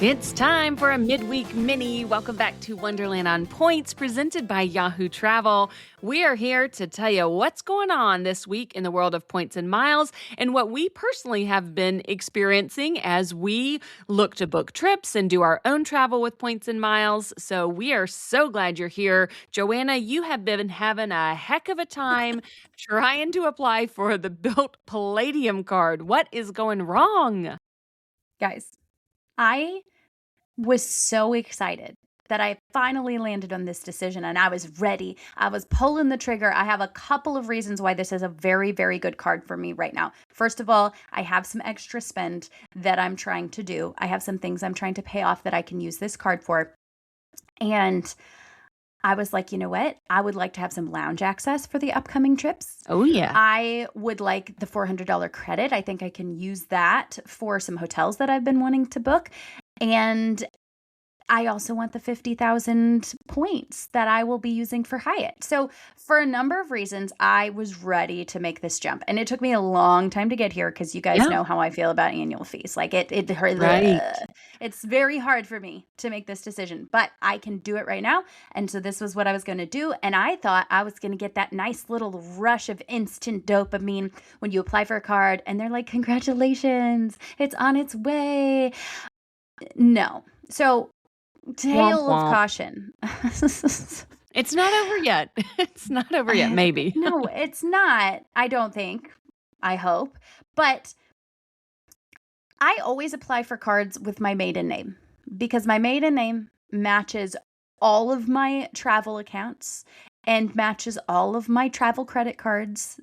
It's time for a midweek mini. Welcome back to Wonderland on Points, presented by Yahoo Travel. We are here to tell you what's going on this week in the world of points and miles and what we personally have been experiencing as we look to book trips and do our own travel with points and miles. So we are so glad you're here. Joanna, you have been having a heck of a time trying to apply for the Built Palladium card. What is going wrong? Guys, I was so excited that I finally landed on this decision and I was ready. I was pulling the trigger. I have a couple of reasons why this is a very, very good card for me right now. First of all, I have some extra spend that I'm trying to do. I have some things I'm trying to pay off that I can use this card for. And I was like, you know what? I would like to have some lounge access for the upcoming trips. Oh, yeah. I would like the $400 credit. I think I can use that for some hotels that I've been wanting to book. And I also want the 50,000 points that I will be using for Hyatt. So for a number of reasons, I was ready to make this jump. And it took me a long time to get here because you guys know how I feel about annual fees. Like it hurt. Right. It's very hard for me to make this decision, but I can do it right now. And so this was what I was going to do. And I thought I was going to get that nice little rush of instant dopamine when you apply for a card and they're like, congratulations, it's on its way. No. So tale of caution. It's not over yet. It's not over yet, maybe. No, it's not. I don't think. I hope. But I always apply for cards with my maiden name because my maiden name matches all of my travel accounts and matches all of my travel credit cards.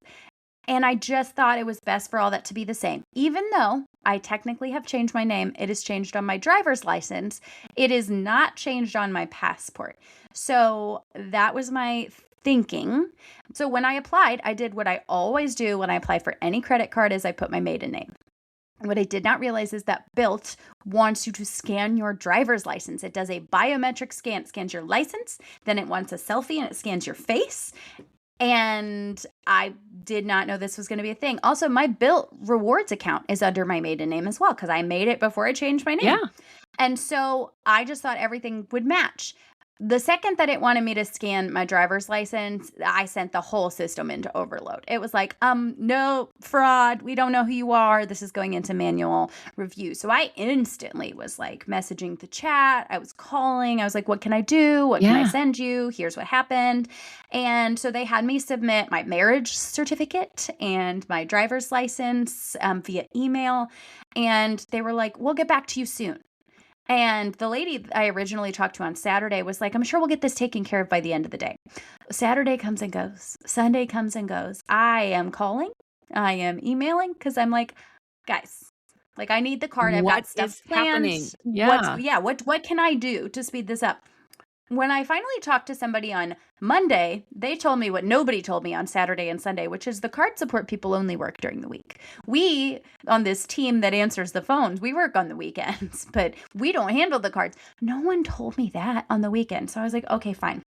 And I just thought it was best for all that to be the same. Even though I technically have changed my name, it is changed on my driver's license. It is not changed on my passport. So that was my thinking. So when I applied, I did what I always do when I apply for any credit card is I put my maiden name. What I did not realize is that Built wants you to scan your driver's license. It does a biometric scan. It scans your license, then it wants a selfie and it scans your face. And I did not know this was going to be a thing. Also, my Built Rewards account is under my maiden name as well because I made it before I changed my name. Yeah. And so I just thought everything would match. The second that it wanted me to scan my driver's license, I sent the whole system into overload. It was like, no, fraud. We don't know who you are. This is going into manual review. So I instantly was like messaging the chat. I was calling. I was like, what can I do? What can I send you? Here's what happened. And so they had me submit my marriage certificate and my driver's license via email. And they were like, we'll get back to you soon. And the lady I originally talked to on Saturday was like, I'm sure we'll get this taken care of by the end of the day. Saturday comes and goes. Sunday comes and goes. I am calling. I am emailing because I'm like, guys, like I need the card. I've got stuff happening. planned. What can I do to speed this up? When I finally talked to somebody on Monday, they told me what nobody told me on Saturday and Sunday, which is the card support people only work during the week. We, on this team that answers the phones, we work on the weekends, but we don't handle the cards. No one told me that on the weekend. So I was like, okay, fine.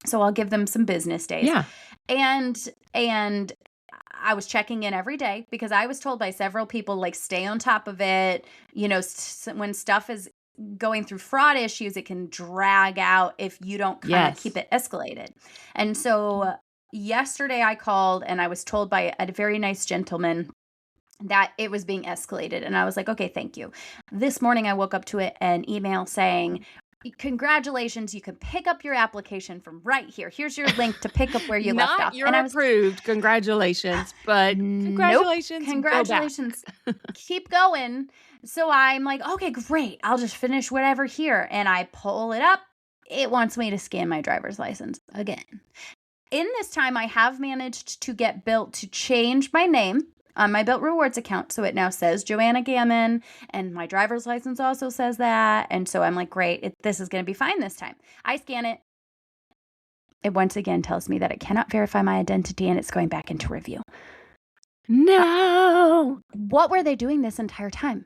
So I'll give them some business days. Yeah. And I was checking in every day because I was told by several people, like, stay on top of it. You know, when stuff is going through fraud issues, it can drag out if you don't kind of keep it escalated. And so yesterday I called and I was told by a very nice gentleman that it was being escalated. And I was like, okay, thank you. This morning I woke up to an email saying, congratulations, you can pick up your application from right here. Here's your link to pick up where you left off. Not you're approved. Congratulations. But congratulations. Nope. Congratulations. Keep going. So I'm like, okay, great. I'll just finish whatever here. And I pull it up. It wants me to scan my driver's license again. In this time, I have managed to get Built to change my name on my Built Rewards account. So it now says Joanna Gammon, and my driver's license also says that. And so I'm like, great, this is going to be fine this time. I scan it. It once again tells me that it cannot verify my identity and it's going back into review. No. What were they doing this entire time?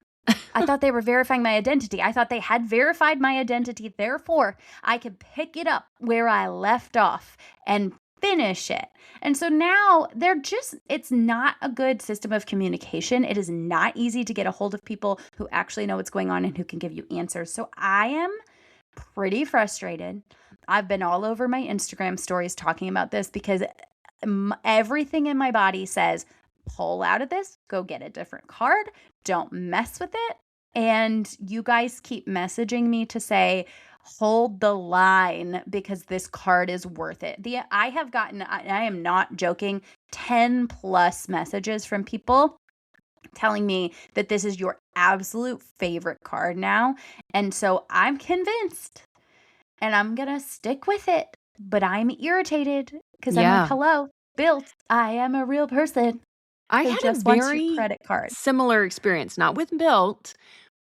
I thought they were verifying my identity. I thought they had verified my identity. Therefore, I could pick it up where I left off and finish it. And so now it's not a good system of communication. It is not easy to get a hold of people who actually know what's going on and who can give you answers. So I am pretty frustrated. I've been all over my Instagram stories talking about this because everything in my body says, pull out of this, go get a different card, don't mess with it. And you guys keep messaging me to say, hold the line because this card is worth it. I have gotten, I am not joking, 10 plus messages from people telling me that this is your absolute favorite card now. And so I'm convinced and I'm going to stick with it. But I'm irritated because I'm like, hello, Built. I am a real person. I who had just a wants your very credit card. similar experience, not with Built,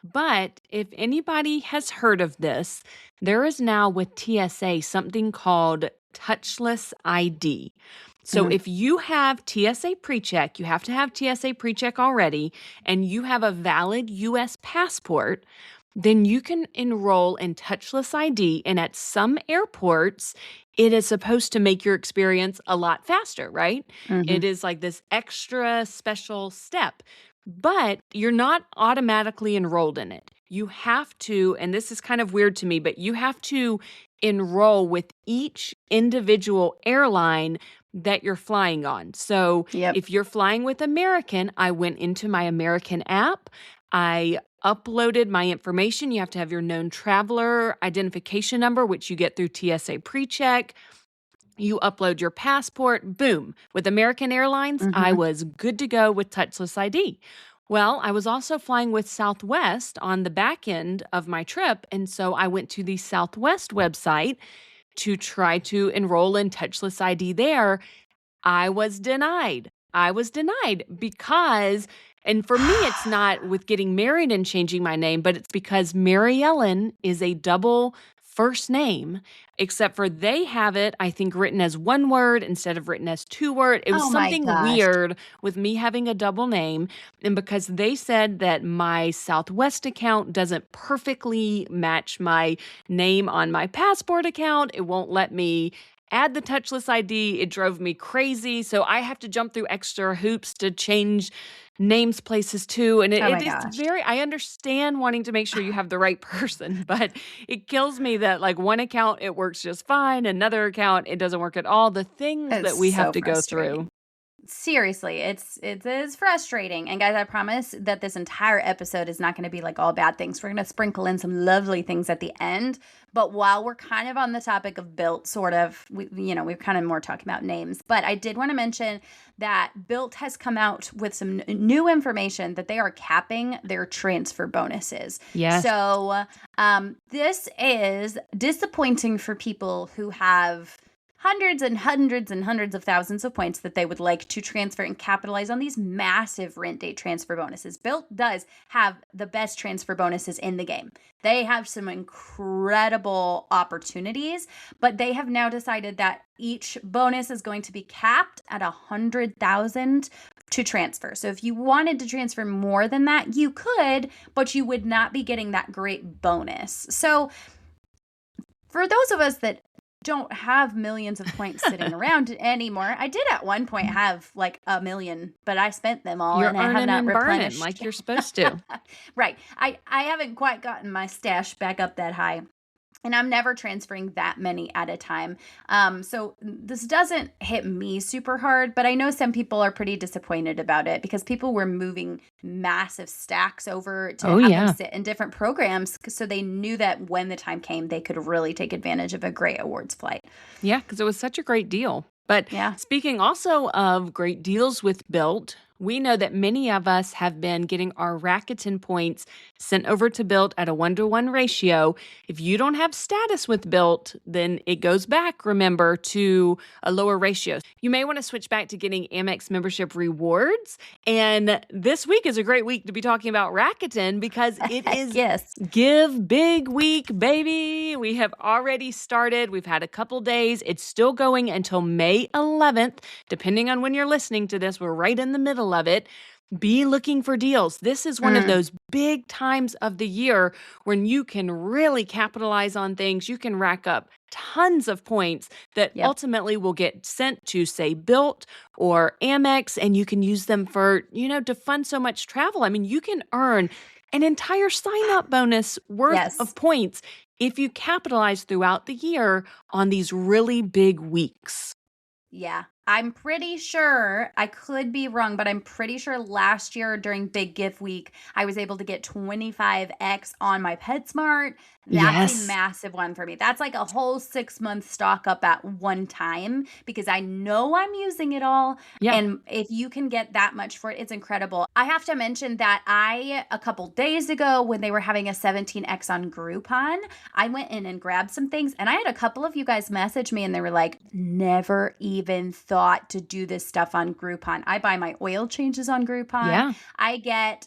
but if anybody has heard of this, there is now with TSA something called touchless ID. So if you have TSA PreCheck, you have to have TSA PreCheck already, and you have a valid U.S. passport, then you can enroll in touchless ID. And at some airports, it is supposed to make your experience a lot faster, right? It is like this extra special step. But you're not automatically enrolled in it. You have to, and this is kind of weird to me, but you have to enroll with each individual airline that you're flying on. So if you're flying with American, I went into my American app. I uploaded my information. You have to have your known traveler identification number, which you get through TSA PreCheck. You upload your passport, boom. With American Airlines, I was good to go with touchless ID. Well, I was also flying with Southwest on the back end of my trip, and so I went to the Southwest website to try to enroll in touchless ID there. I was denied. Because, and for me, it's not with getting married and changing my name, but it's because Mary Ellen is a double first name, except for they have it, I think, written as one word instead of written as two word. It was something weird with me having a double name. And because they said that my Southwest account doesn't perfectly match my name on my passport account, it won't let me add the touchless ID. It drove me crazy. So I have to jump through extra hoops to change names, places too. And it is I understand wanting to make sure you have the right person, but it kills me that like one account, it works just fine. Another account, it doesn't work at all. The things that we have to go through. Seriously, it is frustrating. And guys, I promise that this entire episode is not going to be like all bad things. We're going to sprinkle in some lovely things at the end. But while we're kind of on the topic of Built, sort of, we're kind of more talking about names. But I did want to mention that Built has come out with some new information that they are capping their transfer bonuses. Yes. So this is disappointing for people who have hundreds and hundreds and hundreds of thousands of points that they would like to transfer and capitalize on these massive rent date transfer bonuses. Built does have the best transfer bonuses in the game. They have some incredible opportunities, but they have now decided that each bonus is going to be capped at 100,000 to transfer. So if you wanted to transfer more than that, you could, but you would not be getting that great bonus. So for those of us that don't have millions of points sitting around anymore. I did at one point have like 1 million, but I spent them all and I have not replenished like you're supposed to. Right. I haven't quite gotten my stash back up that high. And I'm never transferring that many at a time. So this doesn't hit me super hard, but I know some people are pretty disappointed about it because people were moving massive stacks over to have them sit in different programs. So they knew that when the time came, they could really take advantage of a great awards flight. Yeah, because it was such a great deal. But speaking also of great deals with Built, we know that many of us have been getting our Rakuten points sent over to Built at a 1-to-1 ratio. If you don't have status with Built, then it goes back, remember, to a lower ratio. You may want to switch back to getting Amex membership rewards. And this week is a great week to be talking about Rakuten because it is Give Big Week, baby. We have already started. We've had a couple days. It's still going until May 11th, depending on when you're listening to this. We're right in the middle of it. Be looking for deals. This is one of those big times of the year when you can really capitalize on things. You can rack up tons of points that Yep. ultimately will get sent to, say, Bilt or Amex, and you can use them for, to fund so much travel. I mean, you can earn an entire sign-up bonus worth Yes. of points if you capitalize throughout the year on these really big weeks. Yeah. I'm pretty sure, I could be wrong, but I'm pretty sure last year during Big Give Week, I was able to get 25x on my PetSmart. That's a Yes. massive one for me. That's like a whole 6-month stock up at one time because I know I'm using it all. Yeah. And if you can get that much for it, it's incredible. I have to mention that a couple days ago, when they were having a 17x on Groupon, I went in and grabbed some things, and I had a couple of you guys message me and they were like, never even thought to do this stuff on Groupon. I buy my oil changes on Groupon. Yeah. I get,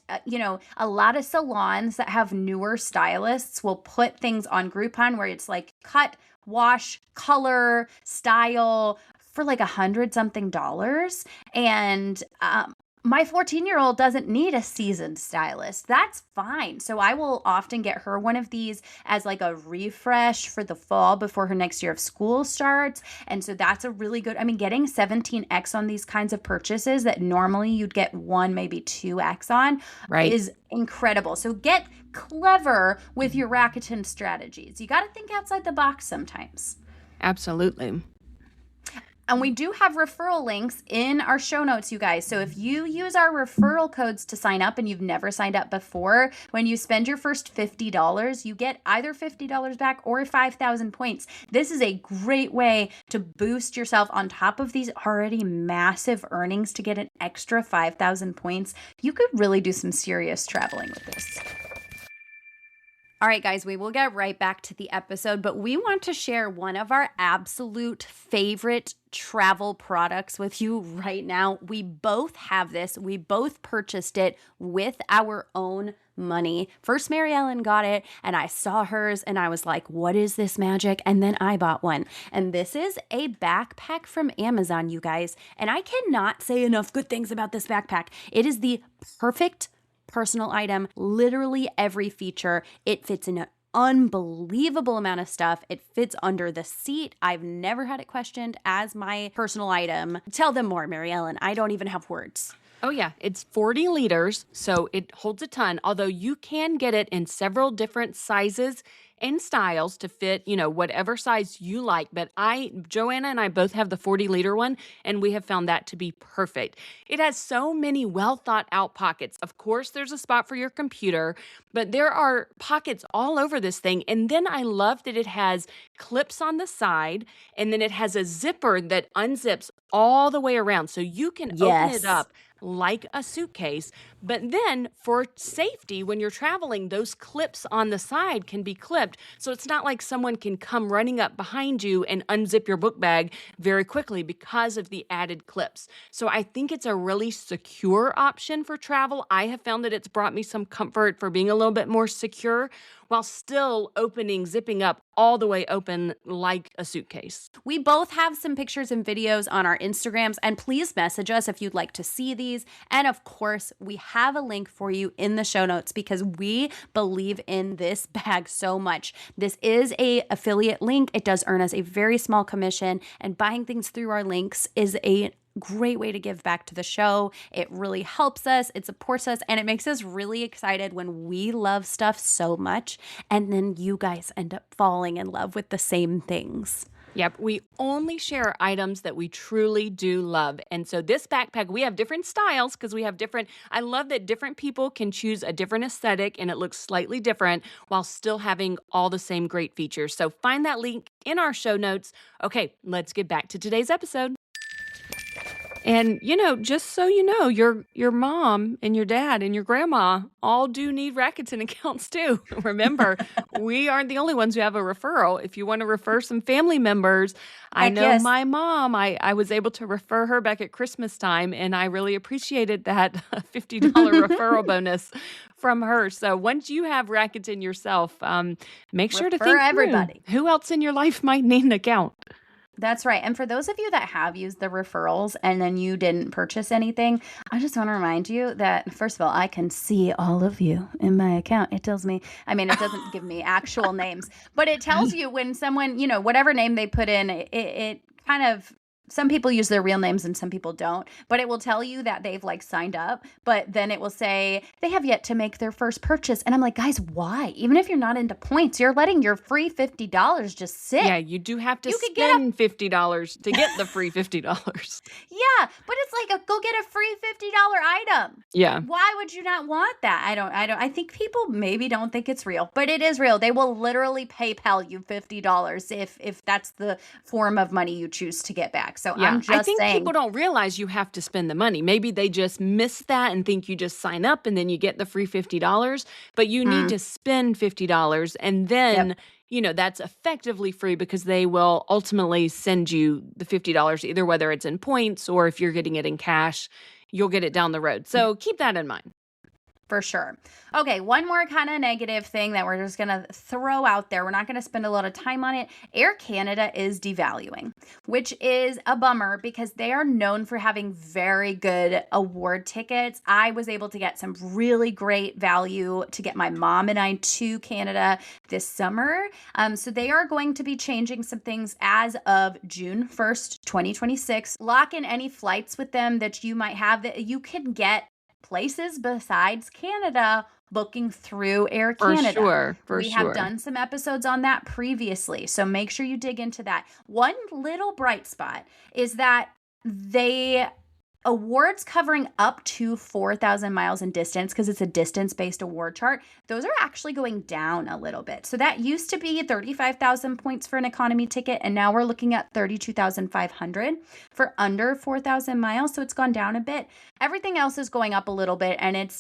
a lot of salons that have newer stylists will put things on Groupon where it's like cut, wash, color, style for like $100-something. And my 14-year-old doesn't need a seasoned stylist. That's fine. So I will often get her one of these as like a refresh for the fall before her next year of school starts. And so that's a really good, getting 17x on these kinds of purchases that normally you'd get 1, maybe 2x on Right. is incredible. So get clever with your Rakuten strategies. You got to think outside the box sometimes. Absolutely. And we do have referral links in our show notes, you guys. So if you use our referral codes to sign up and you've never signed up before, when you spend your first $50, you get either $50 back or 5,000 points. This is a great way to boost yourself on top of these already massive earnings to get an extra 5,000 points. You could really do some serious traveling with this. All right, guys, we will get right back to the episode, but we want to share one of our absolute favorite travel products with you right now. We both have this. We both purchased it with our own money. First, Mary Ellen got it, and I saw hers, and I was like, what is this magic? And then I bought one. And this is a backpack from Amazon, you guys. And I cannot say enough good things about this backpack. It is the perfect personal item, literally every feature. It fits in an unbelievable amount of stuff. It fits under the seat. I've never had it questioned as my personal item. Tell them more, Mary Ellen. I don't even have words. Oh, yeah. It's 40 liters, so it holds a ton, although you can get it in several different sizes and styles to fit, whatever size you like. But Joanna and I both have the 40-liter one, and we have found that to be perfect. It has so many well thought out pockets. Of course, there's a spot for your computer, but there are pockets all over this thing. And then I love that it has clips on the side, and then it has a zipper that unzips all the way around. So you can open it up like a suitcase. But then for safety, when you're traveling, those clips on the side can be clipped. So it's not like someone can come running up behind you and unzip your book bag very quickly because of the added clips. So I think it's a really secure option for travel. I have found that it's brought me some comfort for being a little bit more secure while still zipping up all the way open like a suitcase. We both have some pictures and videos on our Instagrams, and please message us if you'd like to see these. And of course, we have a link for you in the show notes because we believe in this bag so much. This is a affiliate link. It does earn us a very small commission, and buying things through our links is a great way to give back to the show. It really helps us, it supports us, and it makes us really excited when we love stuff so much and then you guys end up falling in love with the same things. Yep, we only share items that we truly do love. And so this backpack, we have different styles because I love that different people can choose a different aesthetic and it looks slightly different while still having all the same great features. So find that link in our show notes. Okay, let's get back to today's episode. And, just so you know, your mom and your dad and your grandma all do need Rakuten accounts too. Remember, we aren't the only ones who have a referral. If you want to refer some family members, I know my mom, I was able to refer her back at Christmas time, and I really appreciated that $50 referral bonus from her. So once you have Rakuten yourself, make sure to think everybody. Who else in your life might need an account? That's right. And for those of you that have used the referrals and then you didn't purchase anything, I just want to remind you that, first of all, I can see all of you in my account. It tells me, I mean, it doesn't give me actual names, but it tells you when someone, whatever name they put in, it kind of, some people use their real names and some people don't, but it will tell you that they've like signed up, but then it will say they have yet to make their first purchase. And I'm like, guys, why? Even if you're not into points, you're letting your free $50 just sit. Yeah, you do have to You could get spend $50 to get the free $50. Yeah, but it's like go get a free $50 item. Yeah. Why would you not want that? I think people maybe don't think it's real, but it is real. They will literally PayPal you $50 if that's the form of money you choose to get back. So Yeah, I'm I just think saying. people don't realize you have to spend the money. Maybe they just miss that and think you just sign up and then you get the free $50, but you need to spend $50 and then, that's effectively free because they will ultimately send you the $50, either whether it's in points or if you're getting it in cash, you'll get it down the road. So keep that in mind. For sure. Okay, one more kind of negative thing that we're just going to throw out there. We're not going to spend a lot of time on it. Air Canada is devaluing, which is a bummer because they are known for having very good award tickets. I was able to get some really great value to get my mom and I to Canada this summer. So they are going to be changing some things as of June 1st, 2026. Lock in any flights with them that you might have that you can get places besides Canada booking through Air Canada. We have done some episodes on that previously, so make sure you dig into that. One little bright spot is that they awards covering up to 4,000 miles in distance, because it's a distance-based award chart, those are actually going down a little bit. So that used to be 35,000 points for an economy ticket, and now we're looking at 32,500 for under 4,000 miles. So it's gone down a bit. Everything else is going up a little bit, and it's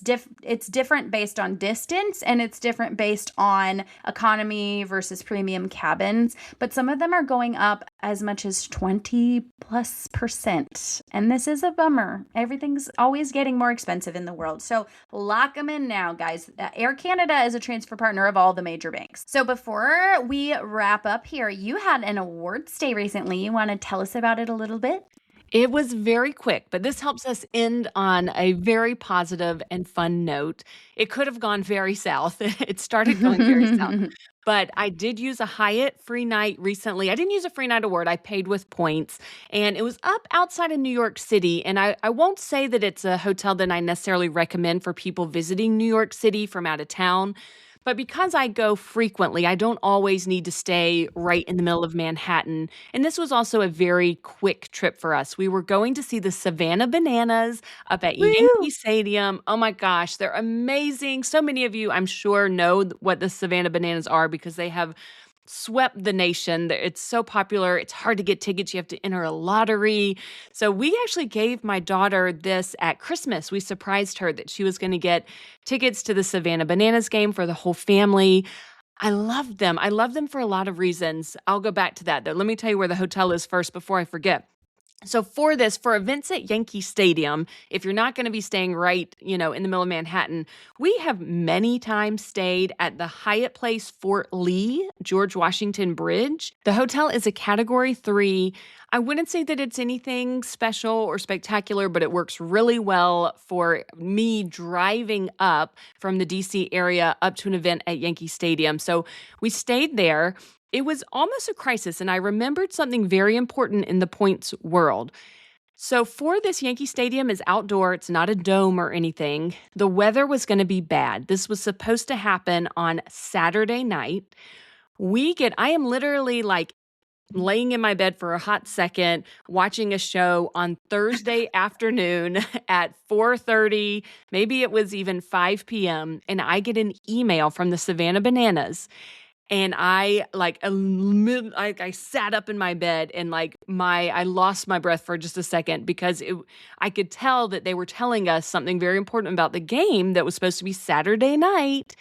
different based on distance, and it's different based on economy versus premium cabins. But some of them are going up as much as 20+%. And this is a bummer. Everything's always getting more expensive in the world. So lock them in now, guys. Air Canada is a transfer partner of all the major banks. So before we wrap up here, you had an awards day recently. You want to tell us about it a little bit? It was very quick, but this helps us end on a very positive and fun note. It could have gone very south. It started going very south. But I did use a Hyatt free night recently. I didn't use a free night award. I paid with points. And it was up outside of New York City. And I won't say that it's a hotel that I necessarily recommend for people visiting New York City from out of town. But because I go frequently, I don't always need to stay right in the middle of Manhattan. And this was also a very quick trip for us. We were going to see the Savannah Bananas up at Yankee Stadium. Oh my gosh, they're amazing. So many of you, I'm sure, know what the Savannah Bananas are because they have swept the nation. It's so popular. It's hard to get tickets. You have to enter a lottery. So we actually gave my daughter this at Christmas. We surprised her that she was going to get tickets to the Savannah Bananas game for the whole family. I love them. I love them for a lot of reasons. I'll go back to that though. Let me tell you where the hotel is first before I forget. So for events at Yankee Stadium, if you're not going to be staying right, in the middle of Manhattan, we have many times stayed at the Hyatt Place Fort Lee, George Washington Bridge. The hotel is a Category 3. I wouldn't say that it's anything special or spectacular, but it works really well for me driving up from the DC area up to an event at Yankee Stadium. So we stayed there. It was almost a crisis, and I remembered something very important in the points world. So for this, Yankee Stadium is outdoor. It's not a dome or anything. The weather was going to be bad. This was supposed to happen on Saturday night. I am literally like laying in my bed for a hot second, watching a show on Thursday afternoon at 4:30, maybe it was even 5 p.m., and I get an email from the Savannah Bananas. And I sat up in my bed and I lost my breath for just a second because I could tell that they were telling us something very important about the game that was supposed to be Saturday night.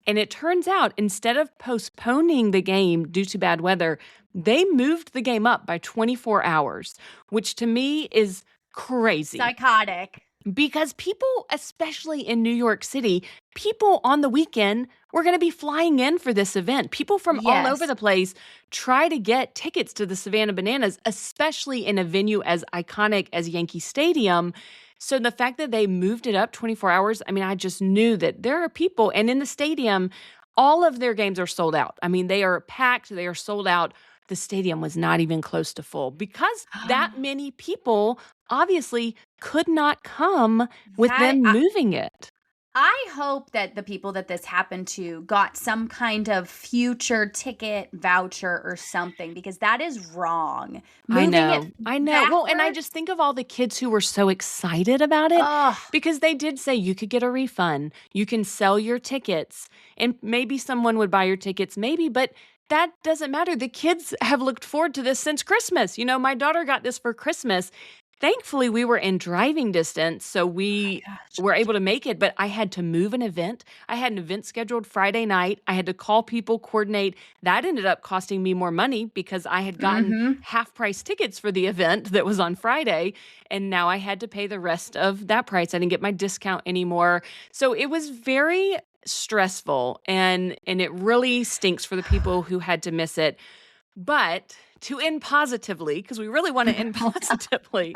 And it turns out instead of postponing the game due to bad weather, they moved the game up by 24 hours, which to me is crazy. Psychotic. because people, especially in New York City, people on the weekend were going to be flying in for this event. People from all over Yes. the place try to get tickets to the Savannah Bananas, especially in a venue as iconic as Yankee Stadium. So the fact that they moved it up 24 hours, I mean, I just knew that there are people, and in the stadium, all of their games are sold out. I mean, they are packed, they are sold out. The stadium was not even close to full because that many people obviously could not come with That them moving it. I hope that the people that this happened to got some kind of future ticket voucher or something, because that is wrong. I Moving it know. I know. Well, and I backwards. just think of all the kids who were so excited about it Oh, because they did say you could get a refund. You can sell your tickets, and maybe someone would buy your tickets, maybe, but that doesn't matter. The kids have looked forward to this since Christmas. You know, my daughter got this for Christmas. Thankfully, we were in driving distance, so my we gosh. were able to make it, but I had to move an event. I had an event scheduled Friday night. I had to call people, coordinate. That ended up costing me more money because I had gotten Mhm. half price tickets for the event that was on Friday, and now I had to pay the rest of that price. I didn't get my discount anymore. So it was very stressful, and it really stinks for the people who had to miss it. But to end positively, because we really want to end positively,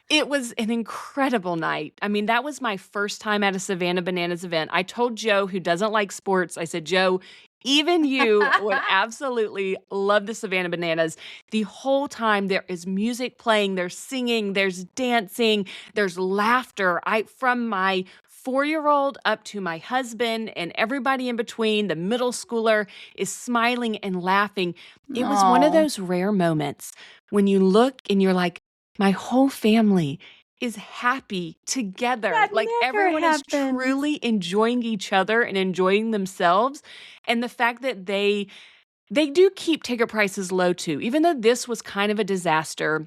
it was an incredible night. I mean, that was my first time at a Savannah Bananas event. I told Joe, who doesn't like sports, I said, Joe, even you would absolutely love the Savannah Bananas. The whole time there is music playing, there's singing, there's dancing, there's laughter. From my 4-year-old up to my husband and everybody in between, the middle schooler is smiling and laughing. It was one of Oh, those rare moments when you look and you're like, my whole family is happy together. that Like never everyone is happens. truly enjoying each other and enjoying themselves. And the fact that they do keep ticket prices low too. Even though this was kind of a disaster,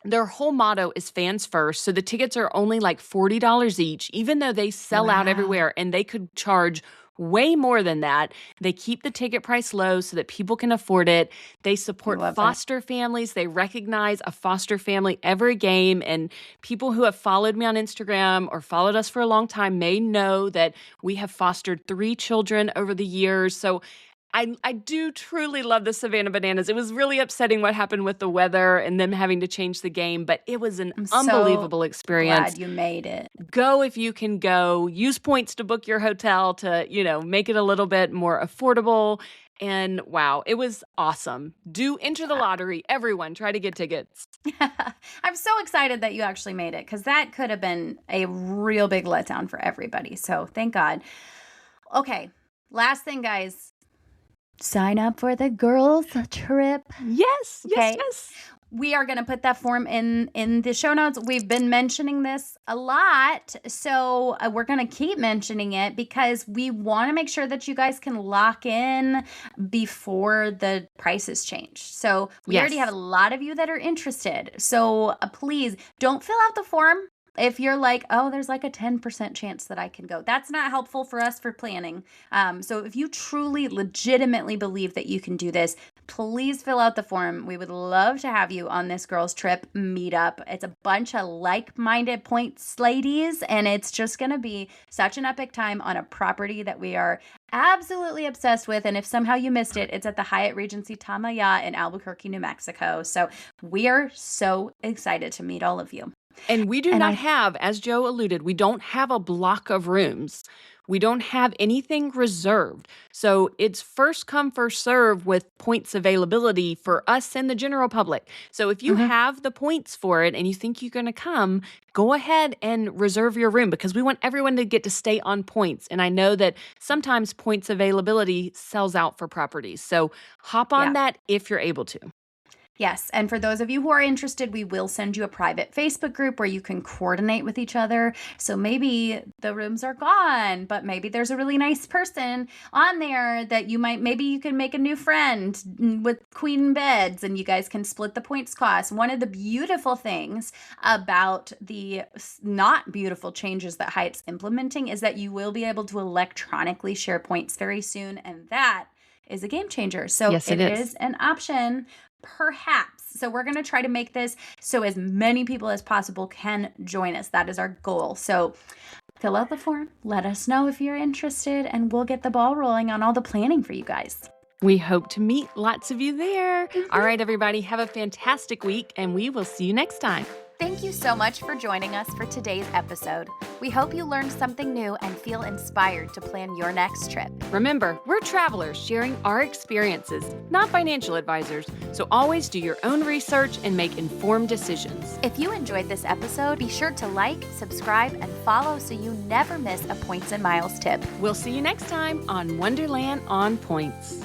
their whole motto is fans first. So the tickets are only like $40 each, even though they sell out Wow. everywhere and they could charge way more than that. They keep the ticket price low so that people can afford it. They I support love it. foster families. They recognize a foster family every game. And people who have followed me on Instagram or followed us for a long time may know that we have fostered 3 children over the years. So I do truly love the Savannah Bananas. It was really upsetting what happened with the weather and them having to change the game, but it was an I'm so unbelievable experience. glad you made it. Go if you can go. Use points to book your hotel to, make it a little bit more affordable. And wow, it was awesome. Do enter the lottery. Everyone, try to get tickets. I'm so excited that you actually made it, because that could have been a real big letdown for everybody. So thank God. Okay, last thing, guys. Sign up for the girls' trip. Yes, yes, Okay. yes. We are going to put that form in the show notes. We've been mentioning this a lot, so we're going to keep mentioning it because we want to make sure that you guys can lock in before the prices change. So we already have a Yes. lot of you that are interested. So please don't fill out the form if you're like, oh, there's like a 10% chance that I can go. That's not helpful for us for planning. So if you truly, legitimately believe that you can do this, please fill out the form. We would love to have you on this girls' trip meetup. It's a bunch of like-minded points ladies, and it's just going to be such an epic time on a property that we are absolutely obsessed with. And if somehow you missed it, it's at the Hyatt Regency Tamaya in Albuquerque, New Mexico. So we are so excited to meet all of you. And we do And not have, as Joe alluded, we don't have a block of rooms. We don't have anything reserved. So it's first come, first serve with points availability for us and the general public. So if you Mhm. have the points for it and you think you're going to come, go ahead and reserve your room because we want everyone to get to stay on points. And I know that sometimes points availability sells out for properties. So hop on Yeah. that if you're able to. Yes. And for those of you who are interested, we will send you a private Facebook group where you can coordinate with each other. So maybe the rooms are gone, but maybe there's a really nice person on there that maybe you can make a new friend with queen beds and you guys can split the points cost. One of the beautiful things about the not beautiful changes that Hyatt's implementing is that you will be able to electronically share points very soon. And that is a game changer. So Yes, it it is. is an option. Perhaps. So we're going to try to make this so as many people as possible can join us. That is our goal. So fill out the form. Let us know if you're interested, and we'll get the ball rolling on all the planning for you guys. We hope to meet lots of you there. All right, everybody, have a fantastic week, and we will see you next time. Thank you so much for joining us for today's episode. We hope you learned something new and feel inspired to plan your next trip. Remember, we're travelers sharing our experiences, not financial advisors, so always do your own research and make informed decisions. If you enjoyed this episode, be sure to like, subscribe, and follow so you never miss a Points and Miles tip. We'll see you next time on Wonderland on Points.